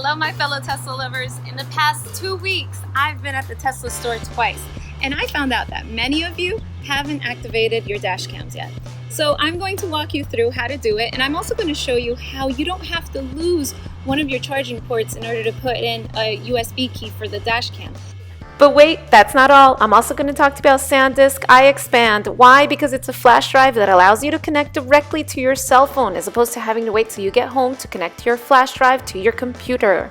Hello my fellow Tesla lovers. In the past 2 weeks, I've been at the Tesla store twice, and I found out that many of you haven't activated your dash cams yet. So I'm going to walk you through how to do it, and I'm also going to show you how you don't have to lose one of your charging ports in order to put in a USB key for the dash cam. But wait, that's not all. I'm also going to talk to you about SanDisk iExpand. Why? Because it's a flash drive that allows you to connect directly to your cell phone as opposed to having to wait till you get home to connect your flash drive to your computer.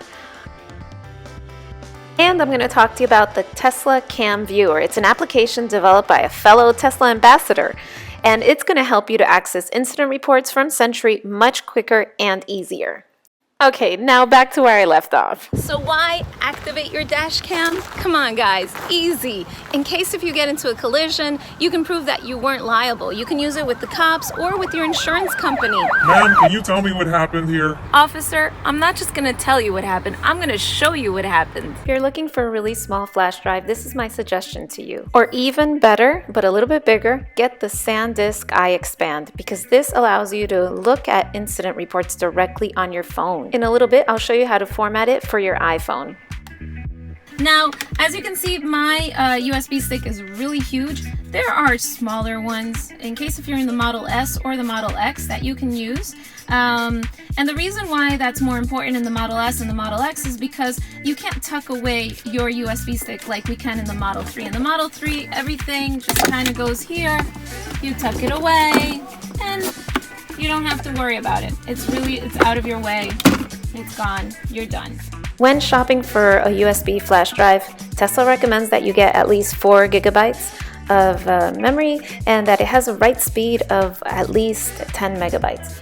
And I'm going to talk to you about the teslaCamviewer. It's an application developed by a fellow Tesla ambassador, and it's going to help you to access incident reports from Sentury much quicker and easier. Okay, now back to where I left off. So why activate your dash cam? Come on guys, easy. In case if you get into a collision, you can prove that you weren't liable. You can use it with the cops or with your insurance company. Ma'am, can you tell me what happened here? Officer, I'm not just gonna tell you what happened, I'm gonna show you what happened. If you're looking for a really small flash drive, this is my suggestion to you. Or even better, but a little bit bigger, get the SanDisk iExpand, because this allows you to look at incident reports directly on your phone. In a little bit, I'll show you how to format it for your iPhone. Now, as you can see, my USB stick is really huge. There are smaller ones, in case if you're in the Model S or the Model X, that you can use. And the reason why that's more important in the Model S and the Model X is because you can't tuck away your USB stick like we can in the Model 3. In the Model 3, everything just kind of goes here, you tuck it away, and you don't have to worry about it. It's out of your way. It's gone. You're done. When shopping for a USB flash drive, Tesla recommends that you get at least 4 gigabytes of memory and that it has a write speed of at least 10 megabytes.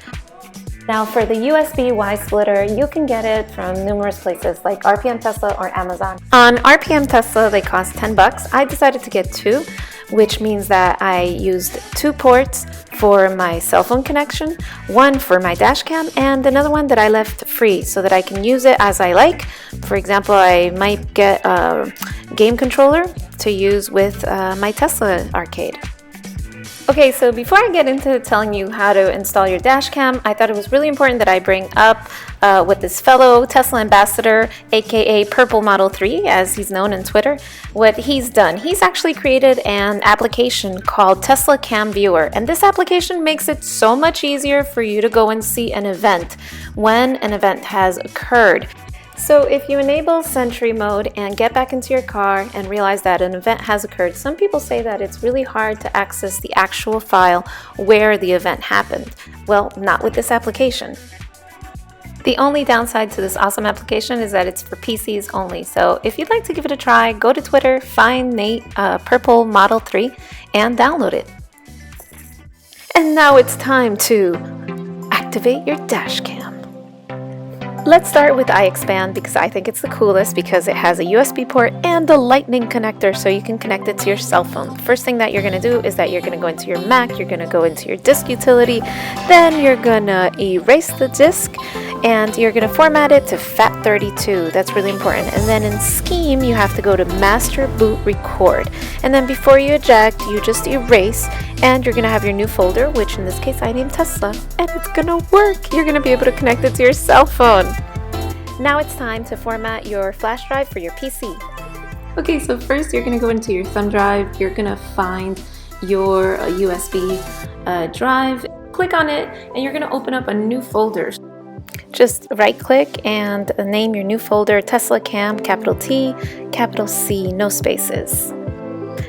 Now for the USB-Y splitter, you can get it from numerous places like RPM Tesla or Amazon. On RPM Tesla, they cost $10. I decided to get 2, which means that I used 2 ports for my cell phone connection, 1 for my dash cam, and another one that I left free so that I can use it as I like. For example, I might get a game controller to use with my Tesla arcade. Okay, so before I get into telling you how to install your dash cam, I thought it was really important that I bring up with this fellow Tesla ambassador, aka Purple Model 3, as he's known on Twitter, what he's done. He's actually created an application called teslaCamviewer, and this application makes it so much easier for you to go and see an event when an event has occurred. So if you enable Sentury mode and get back into your car and realize that an event has occurred, some people say that it's really hard to access the actual file where the event happened. Well, not with this application. The only downside to this awesome application is that it's for PCs only. So if you'd like to give it a try, go to Twitter, find Nate Purple Model 3 and download it. And now it's time to activate your dash cam. Let's start with iExpand because I think it's the coolest because it has a USB port and a lightning connector so you can connect it to your cell phone. The first thing that you're going to do is that you're going to go into your Mac, you're going to go into your disk utility, then you're going to erase the disk and you're going to format it to FAT32. That's really important. And then in Scheme, you have to go to Master Boot Record. And then before you eject, you just erase and you're going to have your new folder, which in this case I named Tesla, and it's going to work. You're going to be able to connect it to your cell phone. Now it's time to format your flash drive for your PC. Okay, so first you're going to go into your thumb drive. You're going to find your USB drive. Click on it and you're going to open up a new folder. Just right click and name your new folder TeslaCam, capital T, capital C, no spaces.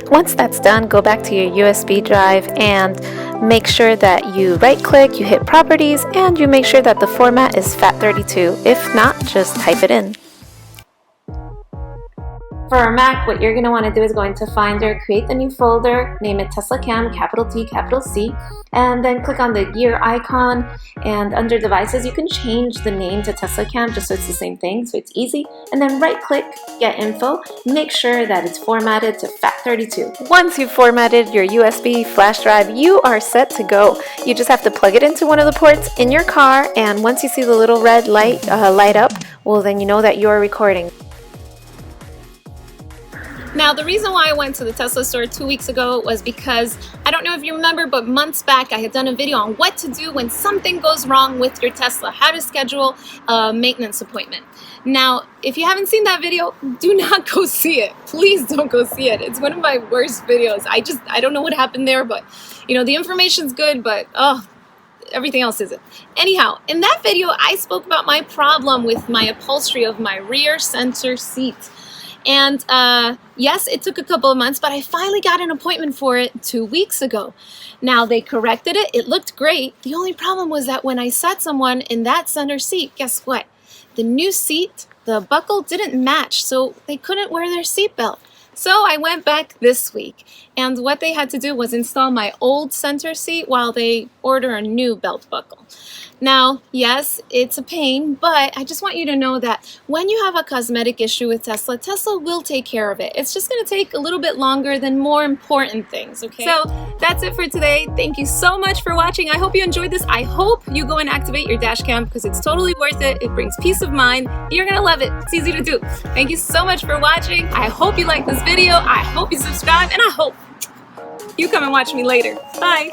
Once that's done, go back to your USB drive and make sure that you right click, you hit properties, and you make sure that the format is FAT32. If not, just type it in. For our Mac, what you're going to want to do is go into Finder, create the new folder, name it TeslaCam, capital T, capital C, and then click on the gear icon, and under devices you can change the name to TeslaCam just so it's the same thing, so it's easy, and then right click, get info, make sure that it's formatted to FAT32. Once you've formatted your USB flash drive, you are set to go. You just have to plug it into one of the ports in your car, and once you see the little red light light up, well then you know that you're recording. Now, the reason why I went to the Tesla store 2 weeks ago was because, I don't know if you remember, but months back I had done a video on what to do when something goes wrong with your Tesla, how to schedule a maintenance appointment. Now, if you haven't seen that video, do not go see it. Please don't go see it. It's one of my worst videos. I don't know what happened there, but you know, the information's good, but everything else isn't. Anyhow, in that video, I spoke about my problem with my upholstery of my rear center seat. And yes, it took a couple of months, but I finally got an appointment for it 2 weeks ago. Now, they corrected it. It looked great. The only problem was that when I sat someone in that center seat, guess what? The new seat, the buckle didn't match, so they couldn't wear their seatbelt. So I went back this week, and what they had to do was install my old center seat while they order a new belt buckle. Now, yes, it's a pain, but I just want you to know that when you have a cosmetic issue with Tesla, Tesla will take care of it. It's just going to take a little bit longer than more important things, okay? So that's it for today. Thank you so much for watching. I hope you enjoyed this. I hope you go and activate your dash cam because it's totally worth it. It brings peace of mind. You're going to love it. It's easy to do. Thank you so much for watching. I hope you like this video. I hope you subscribe, and I hope you come and watch me later. Bye.